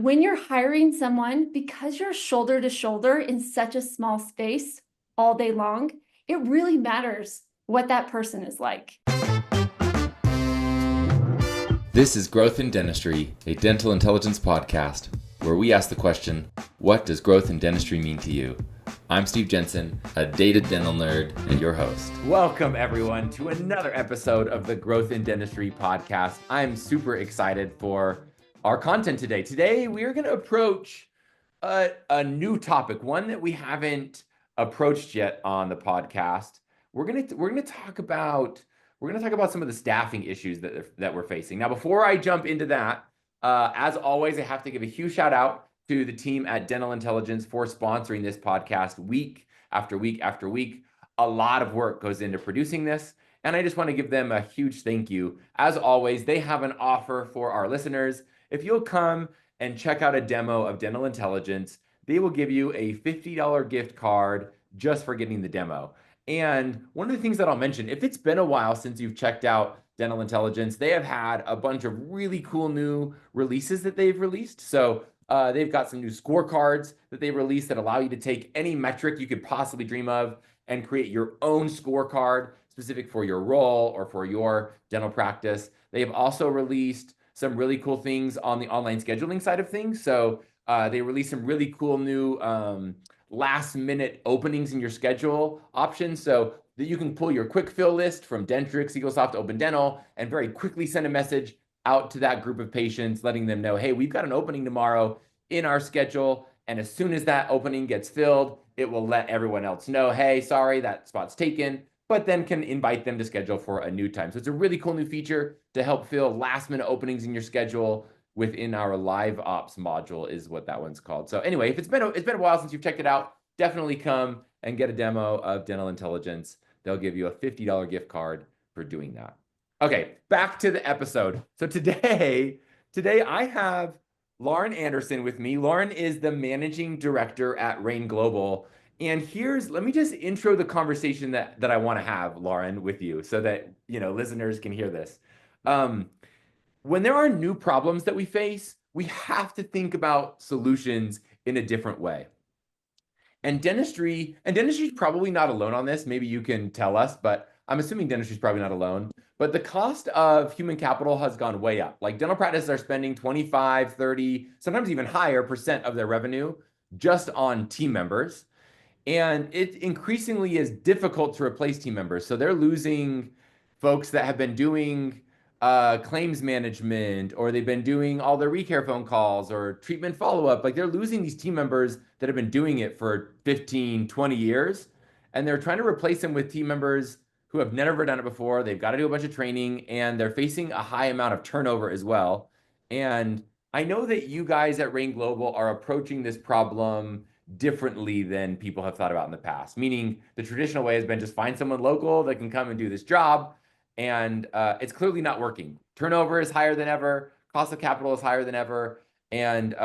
when you're hiring someone, because you're shoulder to shoulder in such a small space all day long, it really matters what that person is like. This is Growth in Dentistry, a dental intelligence podcast, where we ask the question, what does growth in dentistry mean to you? I'm Steve Jensen, a dated dental nerd and your host. Welcome, everyone, to another episode of the Growth in Dentistry podcast. I'm super excited for our content today. Today, we are going to approach a new topic, one that we haven't approached yet on the podcast. We're going to talk about some of the staffing issues that we're facing. Now, before I jump into that, as always, I have to give a huge shout out to the team at Dental Intelligence for sponsoring this podcast week after week after week. A lot of work goes into producing this, and I just want to give them a huge thank you. As always, they have an offer for our listeners. If you'll come and check out a demo of Dental Intelligence, they will give you a $50 gift card just for getting the demo. And one of the things that I'll mention, if it's been a while since you've checked out Dental Intelligence, they have had a bunch of really cool new releases that they've released. So they've got some new scorecards that they released that allow you to take any metric you could possibly dream of and create your own scorecard specific for your role or for your dental practice. They have also released some really cool things on the online scheduling side of things. So they released some really cool new last minute openings in your schedule options, so that you can pull your quick fill list from Dentrix, Eaglesoft, Open Dental, and very quickly send a message out to that group of patients, letting them know, hey, we've got an opening tomorrow in our schedule. And as soon as that opening gets filled, it will let everyone else know, hey, sorry, that spot's taken, but then can invite them to schedule for a new time. So it's a really cool new feature to help fill last minute openings in your schedule within our live ops module is what that one's called. So anyway, if it's been a while since you've checked it out, definitely come and get a demo of Dental Intelligence. They'll give you a $50 gift card for doing that. Okay, back to the episode. So today I have Lauren Anderson with me. Lauren is the managing director at Rain Global. And let me just intro the conversation that I want to have, Lauren, with you so that, listeners can hear this. When there are new problems that we face, we have to think about solutions in a different way. And dentistry is probably not alone on this. Maybe you can tell us, but I'm assuming dentistry is probably not alone. But the cost of human capital has gone way up. Like dental practices are spending 25, 30, sometimes even higher % of their revenue just on team members. And it increasingly is difficult to replace team members. So they're losing folks that have been doing claims management, or they've been doing all their recare phone calls or treatment follow-up. Like they're losing these team members that have been doing it for 15, 20 years. And they're trying to replace them with team members who have never done it before. They've got to do a bunch of training, and they're facing a high amount of turnover as well. And I know that you guys at Rain Global are approaching this problem differently than people have thought about in the past. Meaning the traditional way has been just find someone local that can come and do this job. And it's clearly not working. Turnover is higher than ever. Cost of capital is higher than ever. And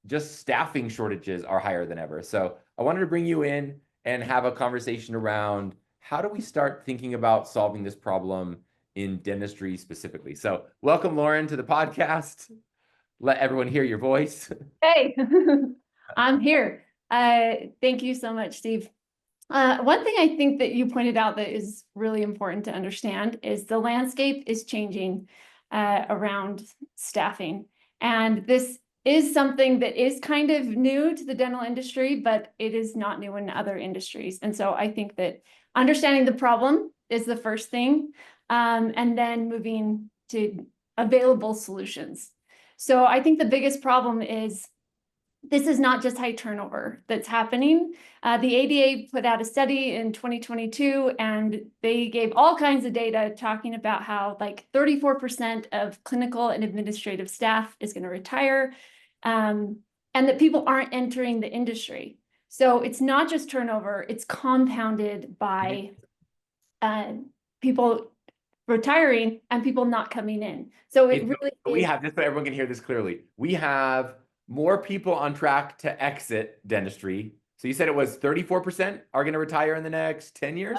just staffing shortages are higher than ever. So I wanted to bring you in and have a conversation around how do we start thinking about solving this problem in dentistry specifically. So welcome, Lauren, to the podcast. Let everyone hear your voice. Hey, I'm here. Thank you so much, Steve. One thing I think that you pointed out that is really important to understand is the landscape is changing around staffing. And this is something that is kind of new to the dental industry, but it is not new in other industries. And so I think that understanding the problem is the first thing, and then moving to available solutions. So I think the biggest problem is this is not just high turnover that's happening. The ADA put out a study in 2022, and they gave all kinds of data talking about how like 34% of clinical and administrative staff is going to retire, and that people aren't entering the industry. So it's not just turnover, it's compounded by people retiring and people not coming in. So we have, just so everyone can hear this clearly, we have more people on track to exit dentistry. So you said it was 34% are going to retire in the next 10 years?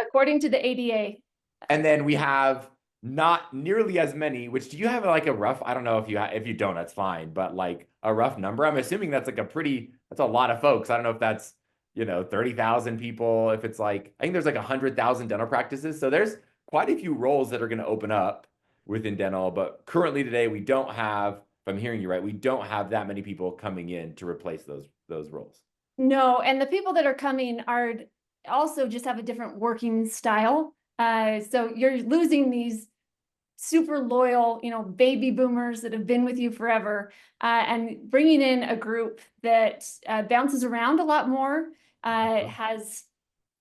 According to the ADA. And then we have not nearly as many, which do you have like a rough, I don't know if if you don't, that's fine, but like a rough number? I'm assuming that's like that's a lot of folks. I don't know if that's, 30,000 people, if it's like, I think there's like 100,000 dental practices. So there's quite a few roles that are going to open up within dental, but currently today we don't have, if I'm hearing you right, we don't have that many people coming in to replace those roles. No, and the people that are coming are also just have a different working style. So you're losing these super loyal, baby boomers that have been with you forever, and bringing in a group that bounces around a lot more, has,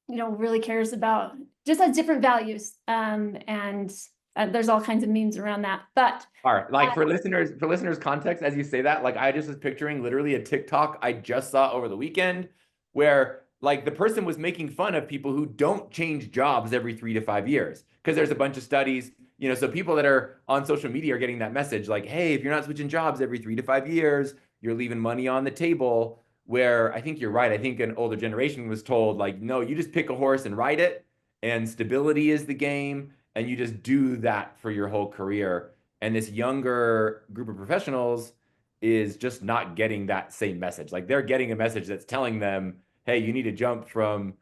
really cares about, just has different values. And there's all kinds of memes around that. But all right, like for listeners context, as you say that, like I just was picturing literally a TikTok I just saw over the weekend where like the person was making fun of people who don't change jobs every 3 to 5 years, because there's a bunch of studies, so people that are on social media are getting that message like, hey, if you're not switching jobs every 3 to 5 years, you're leaving money on the table. Where I think you're right. I think an older generation was told like, no, you just pick a horse and ride it, and stability is the game, and you just do that for your whole career. And this younger group of professionals is just not getting that same message. Like they're getting a message that's telling them, hey, you need to jump from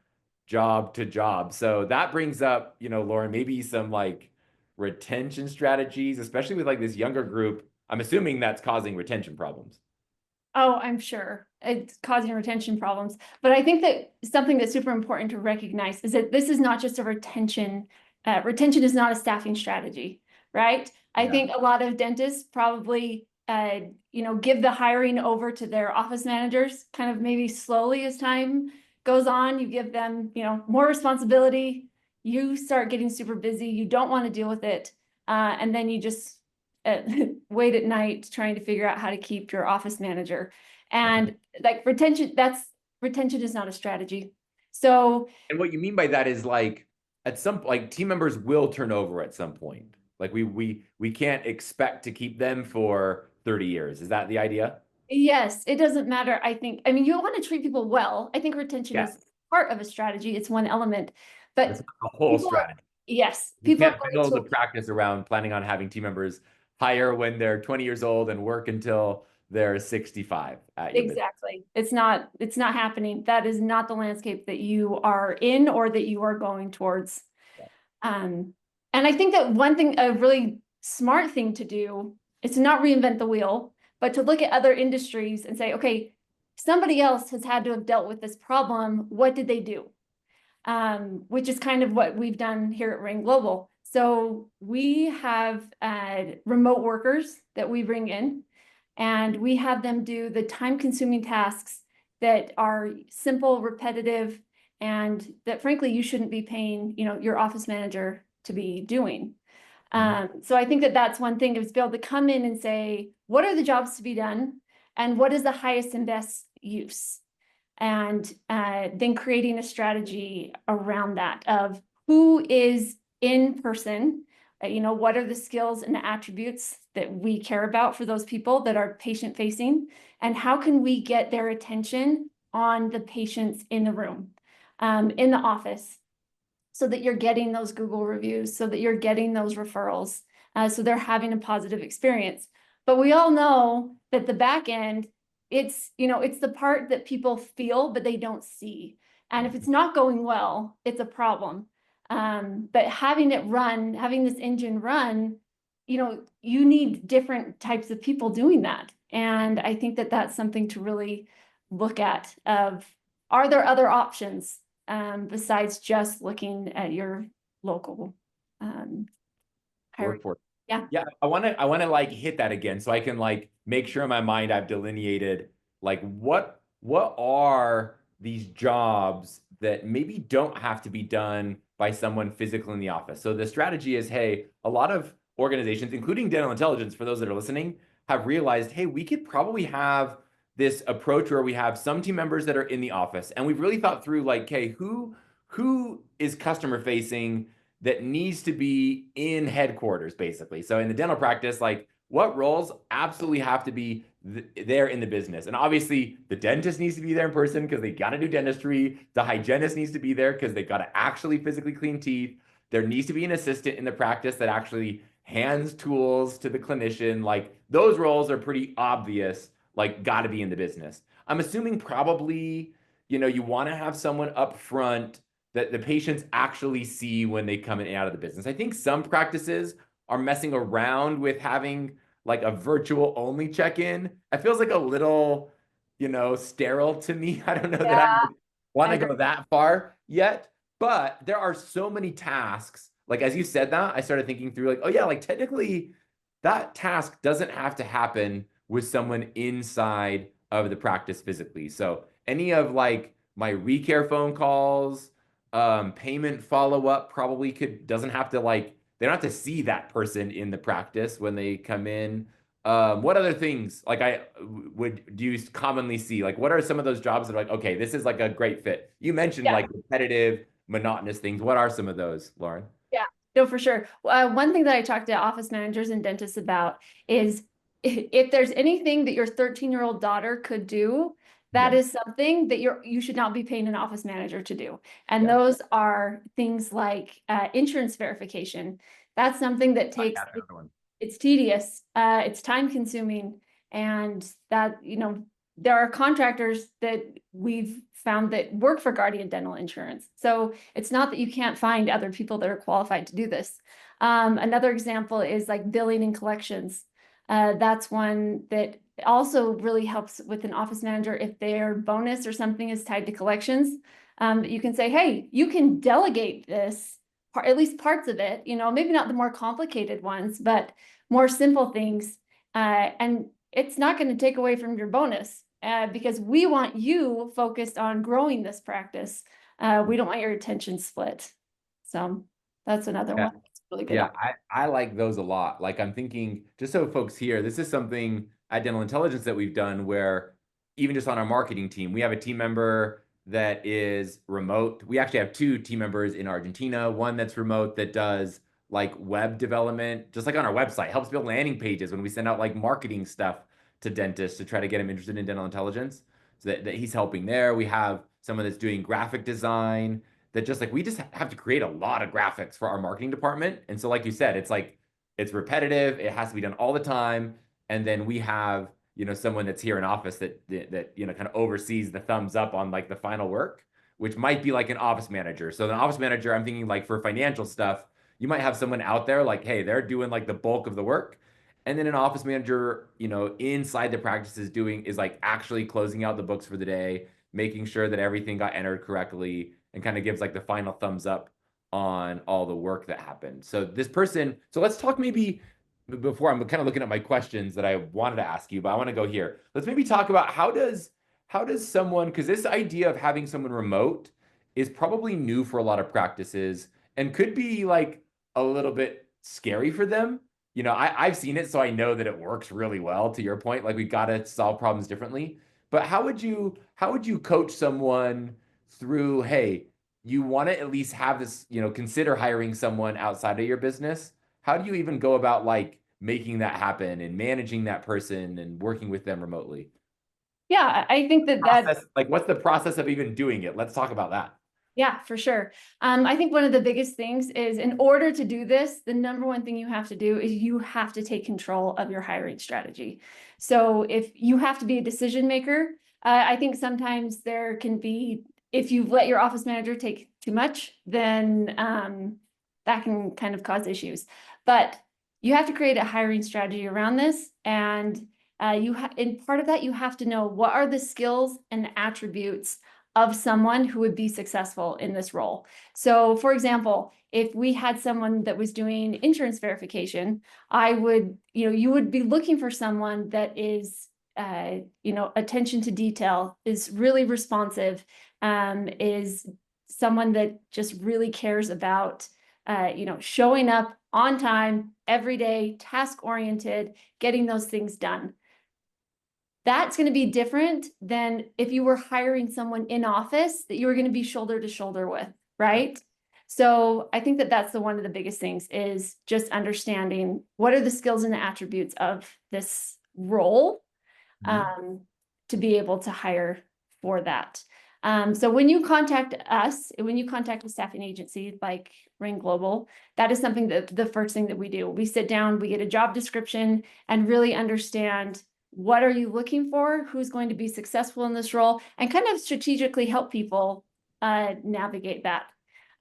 job to job. So that brings up, Lauren, maybe some like retention strategies, especially with like this younger group. I'm assuming that's causing retention problems. oh, I'm sure it's causing retention problems. But I think that something that's super important to recognize is that this is not just a retention. Retention is not a staffing strategy, right? I think a lot of dentists probably, give the hiring over to their office managers kind of maybe slowly as time goes on. You give them, more responsibility. You start getting super busy. You don't want to deal with it. And then you just wait at night trying to figure out how to keep your office manager. And like retention is not a strategy. So, and what you mean by that is like at some like team members will turn over at some point. Like we can't expect to keep them for 30 years. Is that the idea? yes, it doesn't matter. I mean, you want to treat people well. I think retention Yeah. is part of a strategy. It's one element, but It's not a whole strategy. yes, You people are can't going build a to, practice around planning on having team members hire when they're 20 years old and work until they're 65 at your business. exactly. It's not happening. That is not the landscape that you are in or that you are going towards. And I think that one thing, a really smart thing to do is to not reinvent the wheel, but to look at other industries and say, okay, somebody else has had to have dealt with this problem. What did they do? Which is kind of what we've done here at Ring Global. So we have remote workers that we bring in, and we have them do the time-consuming tasks that are simple, repetitive, and that frankly you shouldn't be paying, your office manager to be doing. So I think that that's one thing, is to be able to come in and say, what are the jobs to be done, and what is the highest and best use? And then creating a strategy around that of who is in person, what are the skills and the attributes that we care about for those people that are patient facing, and how can we get their attention on the patients in the room, in the office, so that you're getting those Google reviews, so that you're getting those referrals, so they're having a positive experience. But we all know that the back end, it's the part that people feel, but they don't see. And if it's not going well, it's a problem. But having this engine run, you need different types of people doing that. And I think that that's something to really look at of, are there other options besides just looking at your local hiring? Workforce. Yeah. Yeah, I want to like hit that again so I can like make sure in my mind I've delineated like what are these jobs that maybe don't have to be done by someone physically in the office. So the strategy is, hey, a lot of organizations, including Dental Intelligence, for those that are listening, have realized, hey, we could probably have this approach where we have some team members that are in the office, and we've really thought through like, hey, who is customer facing that needs to be in headquarters, basically. So in the dental practice, like what roles absolutely have to be there in the business? And obviously the dentist needs to be there in person because they got to do dentistry. The hygienist needs to be there because they got to actually physically clean teeth. There needs to be an assistant in the practice that actually hands tools to the clinician. Like those roles are pretty obvious, like got to be in the business. I'm assuming probably, you want to have someone up front that the patients actually see when they come in and out of the business. I think some practices are messing around with having like a virtual only check-in. It feels like a little, sterile to me. I don't know that I Yeah, want I to agree. go that far yet, but there are so many tasks. Like as you said that, I started thinking through like, oh yeah, like technically that task doesn't have to happen with someone inside of the practice physically. So any of like my recare phone calls, payment follow-up probably doesn't have to like, they don't have to see that person in the practice when they come in. What other things like do you commonly see? Like, what are some of those jobs that are like, okay, this is like a great fit? You mentioned Yeah. like repetitive, monotonous things. What are some of those, Lauren? Yeah, no, for sure. One thing that I talk to office managers and dentists about is if there's anything that your 13-year-old daughter could do, that Yeah, is something that you should not be paying an office manager to do. And yeah. those are things like insurance verification. That's something that takes, That's another one. it's tedious, it's time consuming, and that, there are contractors that we've found that work for Guardian Dental Insurance. So it's not that you can't find other people that are qualified to do this. Another example is like billing and collections. That's one that also really helps with an office manager if their bonus or something is tied to collections. You can say, hey, you can delegate this, at least parts of it, maybe not the more complicated ones, but more simple things. And it's not going to take away from your bonus. Because we want you focused on growing this practice. We don't want your attention split. So that's another Yeah. one. That's really good. Yeah, I like those a lot. Like I'm thinking, just so folks here, this is something at Dental Intelligence that we've done where even just on our marketing team, we have a team member that is remote. We actually have two team members in Argentina, one that's remote that does like web development, just like on our website, helps build landing pages when we send out like marketing stuff to dentists to try to get them interested in dental intelligence. So that he's helping there. We have someone that's doing graphic design that just like we just have to create a lot of graphics for our marketing department. And so, like you said, it's like it's repetitive, it has to be done all the time. And then we have, someone that's here in office that kind of oversees the thumbs up on like the final work, which might be like an office manager. So, the office manager, I'm thinking like for financial stuff, you might have someone out there like, hey, they're doing like the bulk of the work. And then an office manager, inside the practice is like actually closing out the books for the day, making sure that everything got entered correctly, and kind of gives like the final thumbs up on all the work that happened. So let's talk maybe before I'm kind of looking at my questions that I wanted to ask you, but I want to go here. Let's maybe talk about how does someone, because this idea of having someone remote is probably new for a lot of practices and could be like a little bit scary for them. I've seen it, so I know that it works really well. To your point, like we got to solve problems differently. But how would you coach someone through, hey, you want to at least have this, consider hiring someone outside of your business? How do you even go about like making that happen and managing that person and working with them remotely? Yeah, I think that Like what's the process of even doing it? Let's talk about that. yeah, for sure. I think one of the biggest things is in order to do this, the number one thing you have to do is you have to take control of your hiring strategy. So if you have to be a decision maker, I think sometimes there can be, if you let your office manager take too much, then that can kind of cause issues. But you have to create a hiring strategy around this. And in part of that, you have to know what are the skills and attributes of someone who would be successful in this role. So for example, if we had someone that was doing insurance verification, you would be looking for someone that is, attention to detail, is really responsive, is someone that just really cares about, showing up on time, every day, task oriented, getting those things done. That's going to be different than if you were hiring someone in office that you were going to be shoulder to shoulder with, right? So I think that that's one of the biggest things is just understanding what are the skills and the attributes of this role to be able to hire for that. So when you contact us, when you contact a staffing agency like Ring Global, that is something that the first thing that we do. We sit down, we get a job description and really understand what are you looking for, who's going to be successful in this role, and kind of strategically help people navigate that.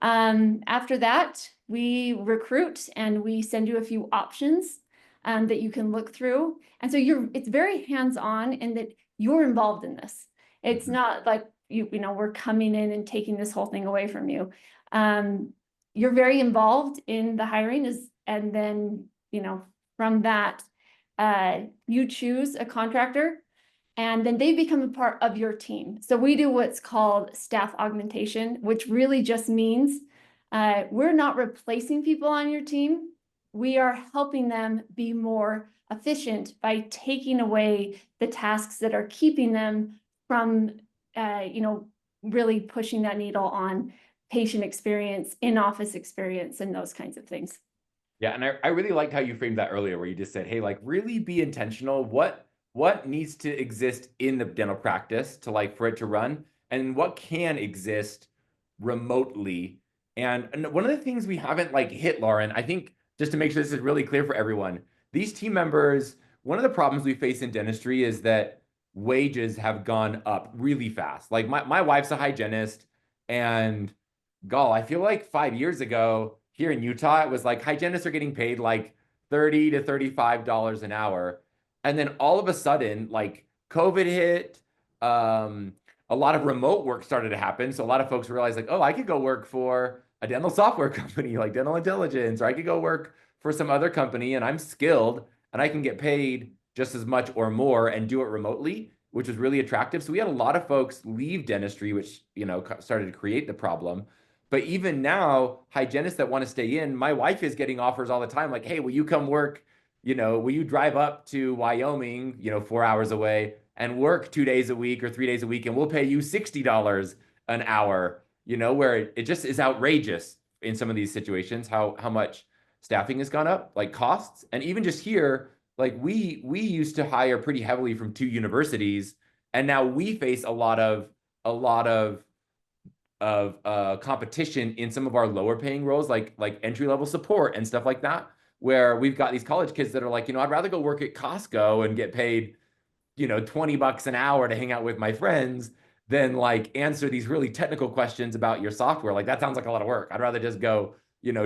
After that, we recruit and we send you a few options that you can look through. And so it's very hands-on in that you're involved in this. It's not like we're coming in and taking this whole thing away from you. You're very involved in the hiring and then, from that, you choose a contractor and then they become a part of your team. So we do what's called staff augmentation, which really just means we're not replacing people on your team. We are helping them be more efficient by taking away the tasks that are keeping them from, really pushing that needle on patient experience, in-office experience, and those kinds of things. Yeah, and I really liked how you framed that earlier, where you just said, hey, like really be intentional. What needs to exist in the dental practice to for it to run, and what can exist remotely. And one of the things we haven't hit, Lauren, I think, just to make sure this is really clear for everyone, these team members, one of the problems we face in dentistry is that wages have gone up really fast. Like my wife's a hygienist, and I feel like 5 years ago here in Utah, it was like hygienists are getting paid like $30 to $35 an hour. And then all of a sudden, COVID hit, a lot of remote work started to happen. So a lot of folks realized oh, I could go work for a dental software company like Dental Intelligence, or I could go work for some other company and I'm skilled and I can get paid just as much or more and do it remotely, which was really attractive. So we had a lot of folks leave dentistry, which, started to create the problem. But even now, hygienists that want to stay in, my wife is getting offers all the time like, hey, will you come work? Will you drive up to Wyoming, 4 hours away and work 2 days a week or 3 days a week, and we'll pay you $60 an hour, where it just is outrageous in some of these situations, how much staffing has gone up, costs. And even just here, we used to hire pretty heavily from 2 universities, and now we face a lot of competition in some of our lower paying roles, like entry-level support and stuff like that, where we've got these college kids that are like, I'd rather go work at Costco and get paid, $20 an hour to hang out with my friends than answer these really technical questions about your software. That sounds like a lot of work. I'd rather just go,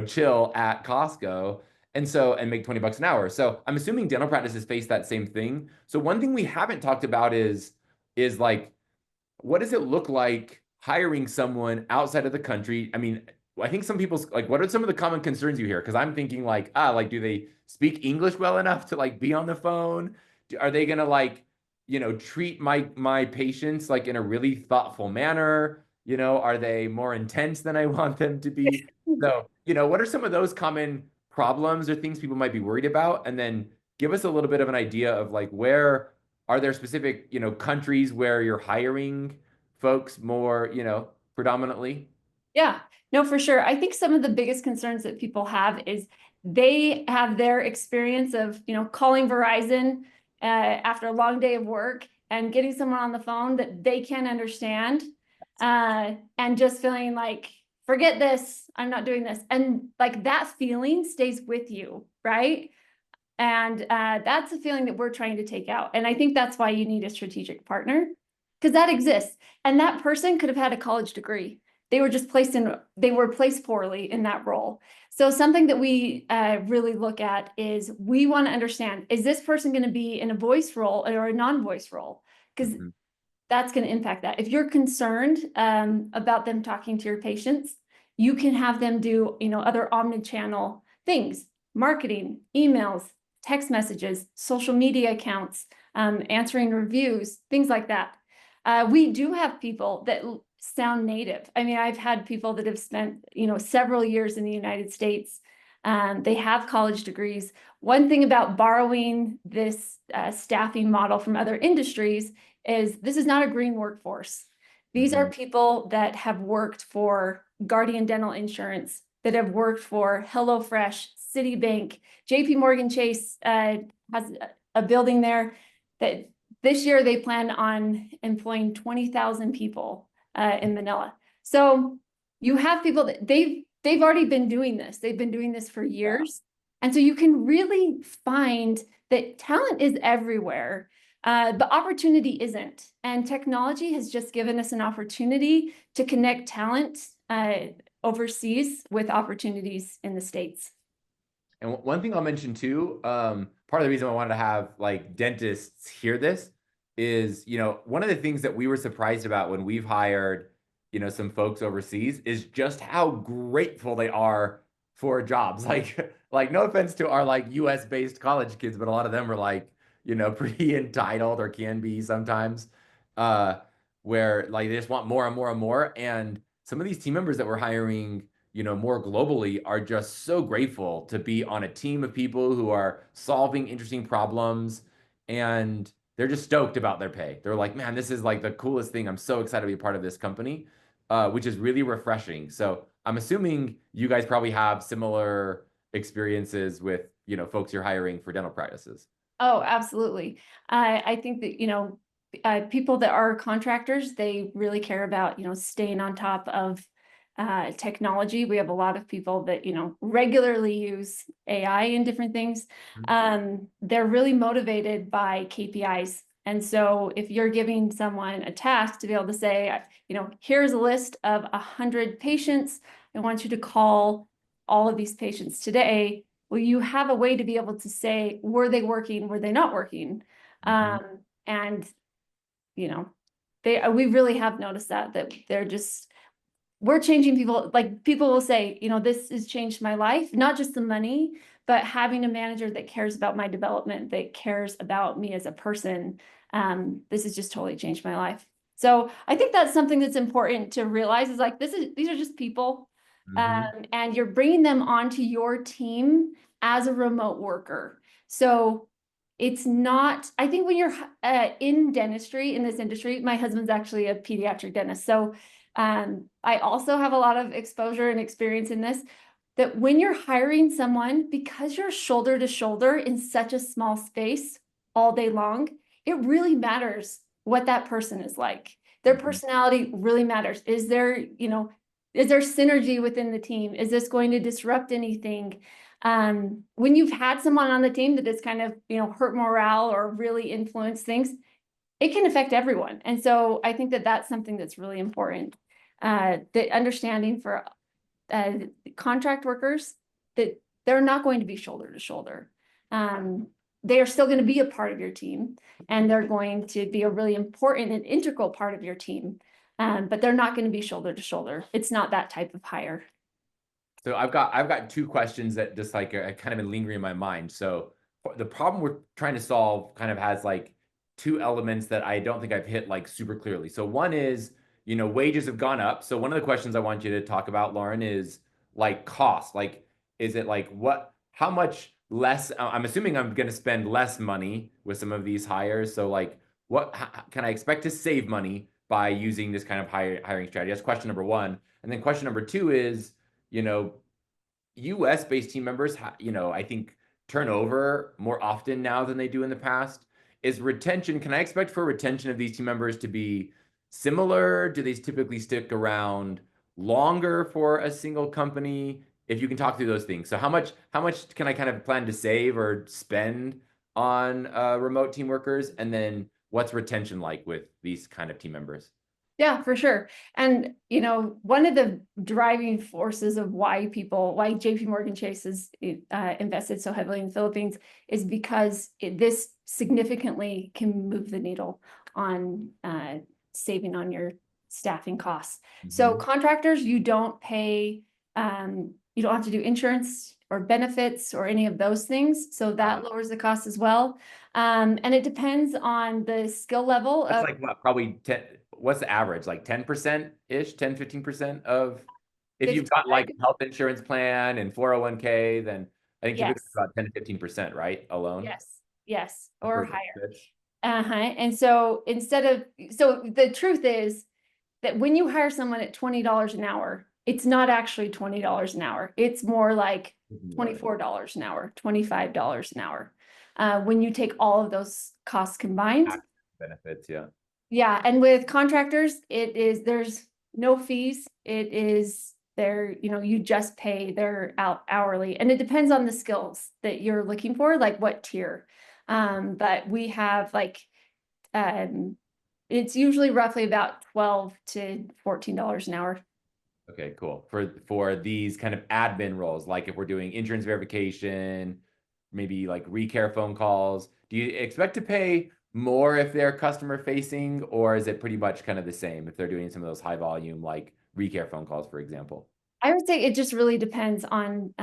chill at Costco and make $20 an hour. So I'm assuming dental practices face that same thing. So one thing we haven't talked about is what does it look like hiring someone outside of the country? I mean, I think some people's what are some of the common concerns you hear? Because I'm thinking do they speak English well enough to be on the phone? Are they gonna treat my patients in a really thoughtful manner? Are they more intense than I want them to be? So, what are some of those common problems or things people might be worried about? And then give us a little bit of an idea of where are there specific, countries where you're hiring folks more, predominantly? Yeah, no, for sure. I think some of the biggest concerns that people have is they have their experience of, calling Verizon after a long day of work and getting someone on the phone that they can't understand and just feeling forget this, I'm not doing this. And that feeling stays with you, right? And that's a feeling that we're trying to take out. And I think that's why you need a strategic partner, because that exists. And that person could have had a college degree. They were just placed poorly in that role. So something that we really look at is we want to understand, is this person going to be in a voice role or a non-voice role? Because that's going to impact that. If you're concerned about them talking to your patients, you can have them do, other omni-channel things, marketing, emails, text messages, social media accounts, answering reviews, things like that. We do have people that sound native. I mean, I've had people that have spent, several years in the United States. They have college degrees. One thing about borrowing this staffing model from other industries is this is not a green workforce. These are people that have worked for Guardian Dental Insurance, that have worked for HelloFresh, Citibank, JP Morgan Chase has a building there that this year they plan on employing 20,000 people in Manila. So you have people that they've already been doing this. They've been doing this for years. And so you can really find that talent is everywhere. The opportunity isn't. And technology has just given us an opportunity to connect talent overseas with opportunities in the States. And one thing I'll mention too, part of the reason I wanted to have like dentists hear this is, one of the things that we were surprised about when we've hired, some folks overseas is just how grateful they are for jobs. Like no offense to our like US based college kids, but a lot of them are like, pretty entitled or can be sometimes, where like they just want more and more and more. And some of these team members that we're hiring, more globally are just so grateful to be on a team of people who are solving interesting problems, and they're just stoked about their pay. They're like, man, this is like the coolest thing. I'm so excited to be a part of this company, which is really refreshing. So I'm assuming you guys probably have similar experiences with, folks you're hiring for dental practices. Oh, absolutely. I think that, people that are contractors, they really care about, staying on top of technology. We have a lot of people that, regularly use AI in different things. They're really motivated by KPIs. And so if you're giving someone a task to be able to say, here's a list of 100 patients, I want you to call all of these patients today. Well, you have a way to be able to say, were they working? Were they not working? And, we really have noticed that we're changing people. Like people will say, this has changed my life, not just the money, but having a manager that cares about my development, that cares about me as a person. This has just totally changed my life. So I think that's something that's important to realize is like, these are just people. And you're bringing them onto your team as a remote worker. So it's not, I think when you're in dentistry, in this industry, my husband's actually a pediatric dentist. So I also have a lot of exposure and experience in this, that when you're hiring someone, because you're shoulder to shoulder in such a small space all day long, it really matters what that person is like. Their personality really matters. Is there synergy within the team? Is this going to disrupt anything? When you've had someone on the team that has kind of, hurt morale or really influenced things, it can affect everyone. And so I think that that's something that's really important. The understanding for contract workers that they're not going to be shoulder to shoulder. They are still going to be a part of your team, and they're going to be a really important and integral part of your team. But they're not going to be shoulder to shoulder. It's not that type of hire. So I've got two questions that just like are kind of been lingering in my mind. So the problem we're trying to solve kind of has like two elements that I don't think I've hit like super clearly. So one is, wages have gone up. So one of the questions I want you to talk about, Lauren, is like cost. Like, is it like how much less? I'm assuming I'm going to spend less money with some of these hires. So like, how can I expect to save money by using this kind of hiring strategy? That's question number one. And then question number two is, US based team members, I think turn over more often now than they do in the past. Can I expect for retention of these team members to be similar? Do they typically stick around longer for a single company? If you can talk through those things. So how much can I kind of plan to save or spend on remote team workers? And then what's retention like with these kind of team members? Yeah, for sure. And, one of the driving forces of why JP Morgan Chase has invested so heavily in the Philippines is because this significantly can move the needle on saving on your staffing costs. So contractors, you don't pay, you don't have to do insurance or benefits or any of those things. So that lowers the cost as well. And it depends on the skill level. That's like what, probably 10, what's the average? Like 10%-ish, 10, 15% of, if you've got like health insurance plan and 401k, then I think typically it's about 10 to 15%, right? Alone. Yes, or higher. And so the truth is that when you hire someone at $20 an hour, it's not actually $20 an hour. It's more like $24 an hour, $25 an hour. When you take all of those costs combined. Benefits, yeah. Yeah, and with contractors, there's no fees. It is you just pay their hourly, and it depends on the skills that you're looking for, like what tier. But we have it's usually roughly about $12 to $14 an hour. Okay, cool. For these kind of admin roles, like if we're doing insurance verification, maybe like recare phone calls, do you expect to pay more if they're customer facing, or is it pretty much kind of the same if they're doing some of those high volume like recare phone calls, for example? I would say it just really depends on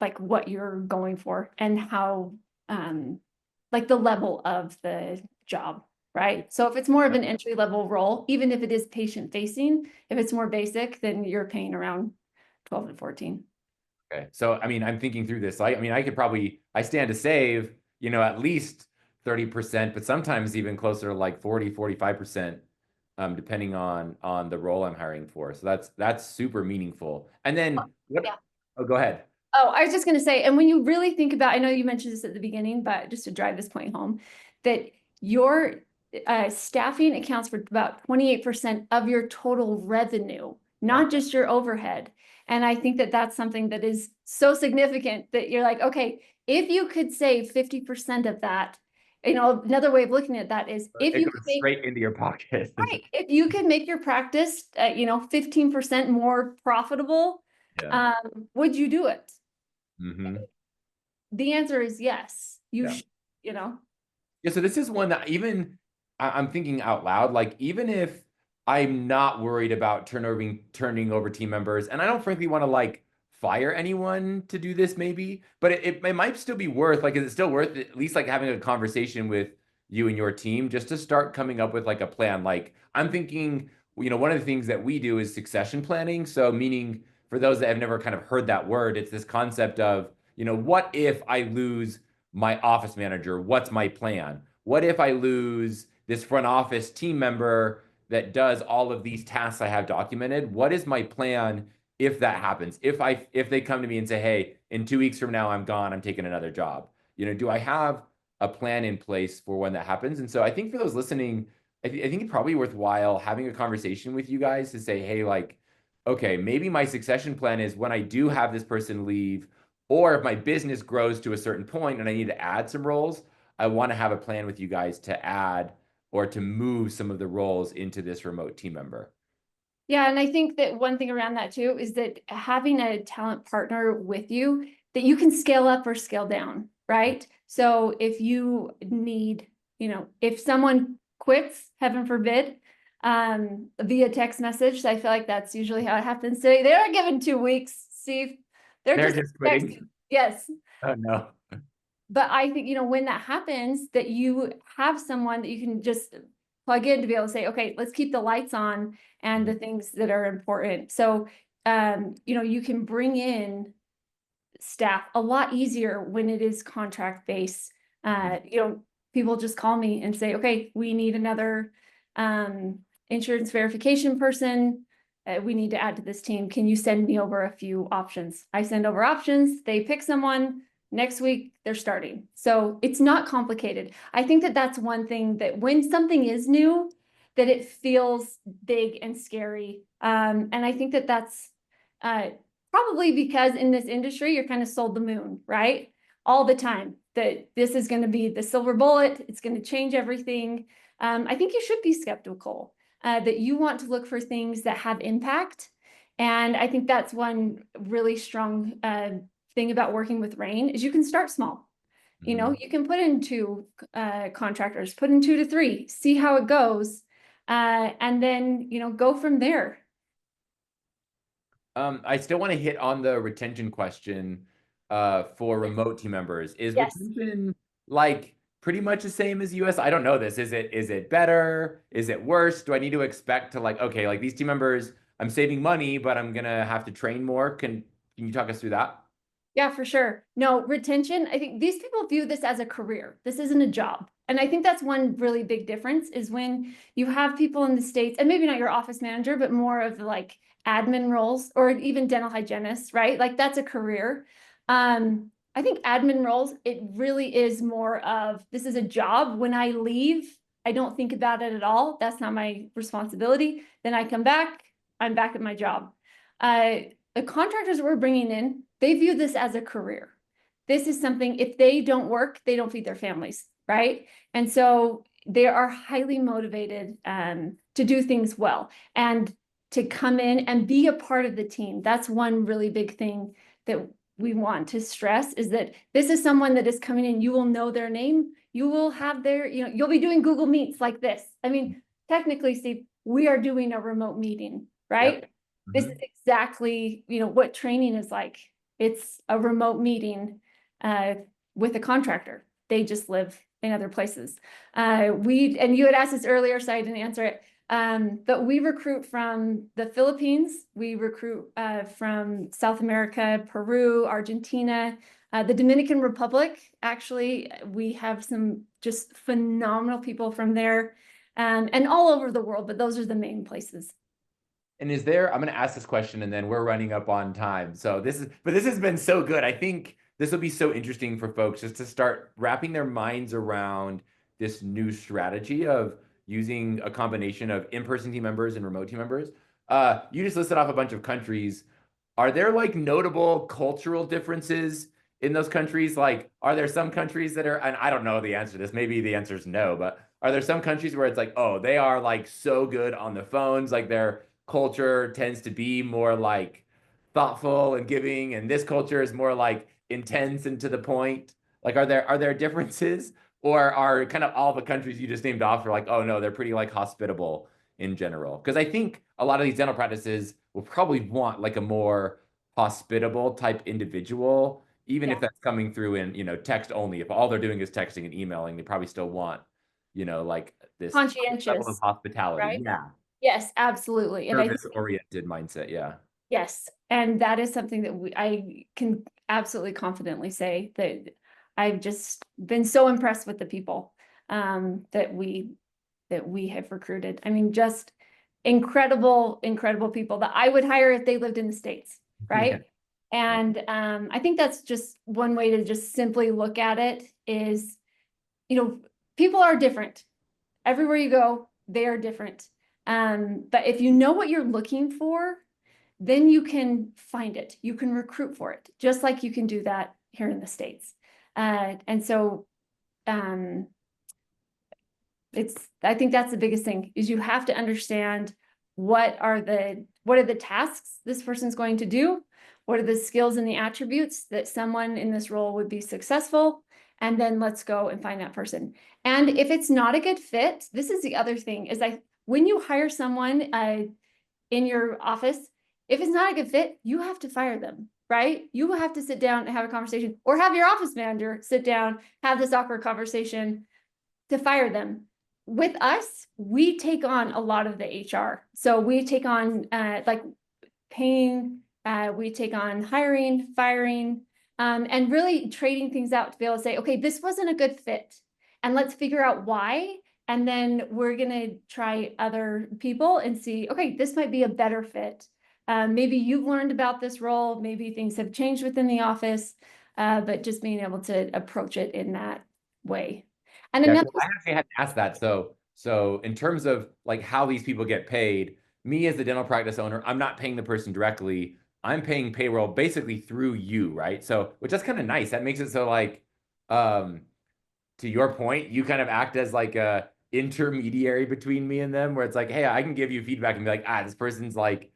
like what you're going for and how like the level of the job, right? So if it's more of an entry level role, even if it is patient facing, if it's more basic, then you're paying around 12 to 14. Okay. So, I mean, I'm thinking through this. I mean, I stand to save, at least 30%, but sometimes even closer to like 45%, depending on the role I'm hiring for. So that's super meaningful. And then what? Yeah. Oh, go ahead. Oh, I was just going to say, and when you really think about, I know you mentioned this at the beginning, but just to drive this point home, that your staffing accounts for about 28% of your total revenue, not just your overhead. And I think that that's something that is so significant that you're like, okay, if you could save 50% of that, another way of looking at that is if It you goes could make, straight into your pocket. right, if you could make your practice, 15% more profitable, Yeah. would you do it? Hmm. The answer is yes. You Yeah. should, you know. Yeah, so this is one that even I'm thinking out loud, like even if I'm not worried about turning over team members, and I don't frankly want to like fire anyone to do this maybe, but it might still be worth, like, is it still worth at least like having a conversation with you and your team just to start coming up with like a plan? Like I'm thinking, one of the things that we do is succession planning. So meaning for those that have never kind of heard that word, it's this concept of, what if I lose my office manager? What's my plan? What if I lose this front office team member that does all of these tasks I have documented? What is my plan if that happens? If they come to me and say, "Hey, in 2 weeks from now I'm gone, I'm taking another job." Do I have a plan in place for when that happens? And so I think for those listening, I think it's probably worthwhile having a conversation with you guys to say, "Hey, like, okay, maybe my succession plan is when I do have this person leave, or if my business grows to a certain point and I need to add some roles, I want to have a plan with you guys to add or to move some of the roles into this remote team member." Yeah, and I think that one thing around that too is that having a talent partner with you that you can scale up or scale down, right? So if you need, if someone quits, heaven forbid, via text message, I feel like that's usually how it happens today. They are given 2 weeks, Steve. They're They're just just texting. quitting. Yes. Oh no. But I think, when that happens, that you have someone that you can just plug in to be able to say, okay, let's keep the lights on and the things that are important. So, you can bring in staff a lot easier when it is contract based. People just call me and say, okay, we need another insurance verification person. We need to add to this team. Can you send me over a few options? I send over options. They pick someone. Next week, they're starting. So it's not complicated. I think that that's one thing that when something is new, that it feels big and scary. And I think that that's probably because in this industry, you're kind of sold the moon, right? All the time that this is going to be the silver bullet. It's going to change everything. I think you should be skeptical, that you want to look for things that have impact. And I think that's one really strong thing about working with Rain is you can start small. You can put in two contractors, put in 2 to 3, see how it goes, and then go from there. I still want to hit on the retention question for remote team members. Is Yes. retention like pretty much the same as US? I don't know this. Is it better? Is it worse? Do I need to expect to like, okay, like these team members, I'm saving money, but I'm gonna have to train more. Can you talk us through that? Yeah, for sure. No, retention, I think these people view this as a career. This isn't a job. And I think that's one really big difference is when you have people in the States, and maybe not your office manager, but more of the like admin roles or even dental hygienists, right? Like that's a career. I think admin roles, it really is more of this is a job. When I leave, I don't think about it at all. That's not my responsibility. Then I come back, I'm back at my job. The contractors we're bringing in, they view this as a career. This is something, if they don't work, they don't feed their families, right? And so they are highly motivated to do things well and to come in and be a part of the team. That's one really big thing that we want to stress, is that this is someone that is coming in. You will know their name. You will have their, you'll be doing Google Meets like this. I mean, technically, Steve, we are doing a remote meeting, right? Yep. This is exactly, what training is like. It's a remote meeting with a contractor. They just live in other places. And you had asked this earlier, so I didn't answer it. But we recruit from the Philippines. We recruit from South America, Peru, Argentina, the Dominican Republic. Actually, we have some just phenomenal people from there, and all over the world, but those are the main places. And I'm going to ask this question and then we're running up on time. So this has been so good. I think this will be so interesting for folks just to start wrapping their minds around this new strategy of using a combination of in-person team members and remote team members. You just listed off a bunch of countries. Are there like notable cultural differences in those countries? Like, are there some countries that are, and I don't know the answer to this, maybe the answer is no, but are there some countries where it's like, oh, they are like so good on the phones, like their culture tends to be more like thoughtful and giving, and this culture is more like intense and to the point? Like, are there differences, or are kind of all the countries you just named off are like, oh no, they're pretty like hospitable in general? Because I think a lot of these dental practices will probably want like a more hospitable type individual, even if that's coming through in text only. If all they're doing is texting and emailing, they probably still want like this Conscientious, level of hospitality. right? Yeah. Yes, absolutely. And Service-oriented mindset, yeah. yes, and that is something that I can absolutely confidently say that I've just been so impressed with the people that we have recruited. I mean, just incredible people that I would hire if they lived in the States, right? Yeah. And I think that's just one way to just simply look at it is, people are different. Everywhere you go, they are different. But if you know what you're looking for, then you can find it. You can recruit for it, just like you can do that here in the States. And so I think that's the biggest thing, is you have to understand what are the tasks this person's going to do? What are the skills and the attributes that someone in this role would be successful? And then let's go and find that person. And if it's not a good fit, this is the other thing, is when you hire someone in your office, if it's not a good fit, you have to fire them, right? You will have to sit down and have a conversation, or have your office manager sit down, have this awkward conversation to fire them. With us, we take on a lot of the HR. So we take on like paying, we take on hiring, firing, and really trading things out to be able to say, okay, this wasn't a good fit, and let's figure out why. And then we're going to try other people and see, okay, this might be a better fit. Maybe you've learned about this role, maybe things have changed within the office, but just being able to approach it in that way. And Yeah, another, I actually had to ask that. So in terms of like how these people get paid, me as the dental practice owner, I'm not paying the person directly. I'm paying payroll basically through you, right? So, which that's kind of nice. That makes it so like, to your point, you kind of act as like a intermediary between me and them, where it's like, hey, I can give you feedback and be like, this person's like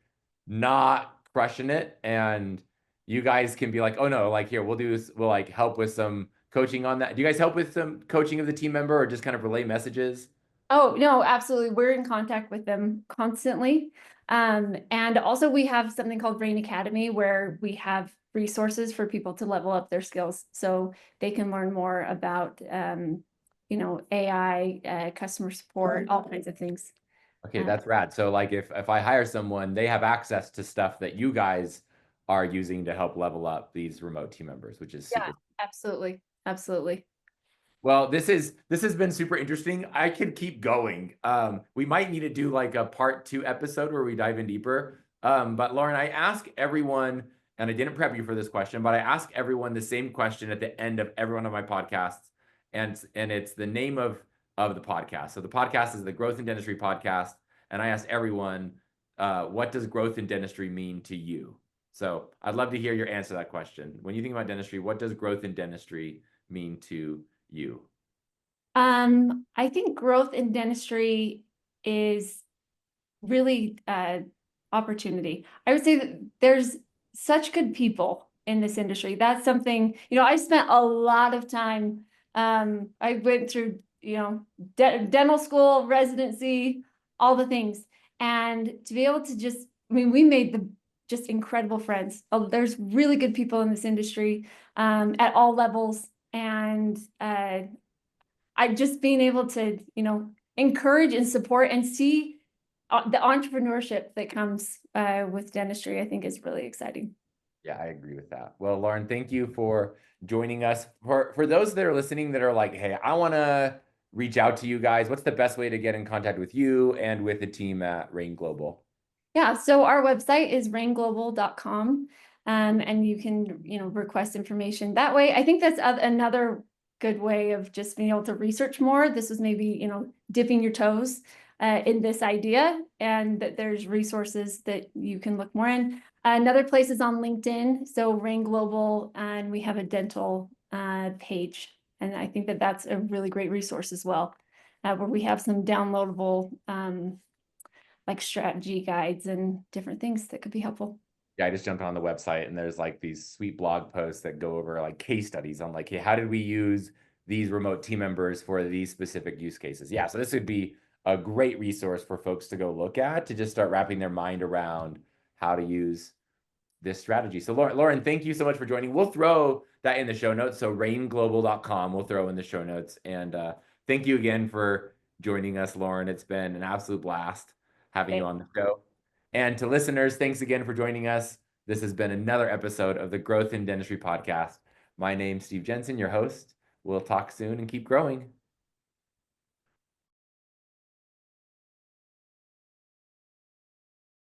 not crushing it, and you guys can be like, oh no, like here, we'll do this, we'll like help with some coaching on that. Do you guys help with some coaching of the team member, or just kind of relay messages? oh no, absolutely. We're in contact with them constantly. And also we have something called Brain Academy, where we have resources for people to level up their skills so they can learn more about, AI, customer support, all kinds of things. Okay, that's rad. So like if I hire someone, they have access to stuff that you guys are using to help level up these remote team members, which is super. Absolutely. Absolutely. Well, this has been super interesting. I could keep going. We might need to do like a part 2 episode where we dive in deeper. But Lauren, I ask everyone, and I didn't prep you for this question, but I ask everyone the same question at the end of every one of my podcasts. And it's the name of of the podcast. So the podcast is the Growth in Dentistry podcast. And I asked everyone, what does growth in dentistry mean to you? So I'd love to hear your answer to that question. When you think about dentistry, what does growth in dentistry mean to you? I think growth in dentistry is really opportunity. I would say that there's such good people in this industry. That's something, I spent a lot of time. I went through, dental school, residency, all the things. And to be able to we made the just incredible friends. There's really good people in this industry at all levels. And I just being able to, encourage and support and see the entrepreneurship that comes with dentistry, I think is really exciting. Yeah, I agree with that. Well, Lauren, thank you for joining us. For those that are listening that are like, hey, I want to reach out to you guys, what's the best way to get in contact with you and with the team at Rain Global? Yeah, so our website is rainglobal.com, and you can, request information that way. I think that's another good way of just being able to research more. This is maybe, dipping your toes in this idea, and that there's resources that you can look more in. Another place is on LinkedIn, so Rain Global, and we have a dental page. And I think that that's a really great resource as well, where we have some downloadable like strategy guides and different things that could be helpful. Yeah, I just jumped on the website and there's like these sweet blog posts that go over like case studies on like, hey, how did we use these remote team members for these specific use cases? Yeah, so this would be a great resource for folks to go look at to just start wrapping their mind around how to use this strategy. So Lauren, thank you so much for joining. We'll throw that in the show notes. So rainglobal.com, we'll throw in the show notes. And thank you again for joining us, Lauren. It's been an absolute blast having you on the show. And to listeners, thanks again for joining us. This has been another episode of the Growth in Dentistry podcast. My name's Steve Jensen, your host. We'll talk soon and keep growing.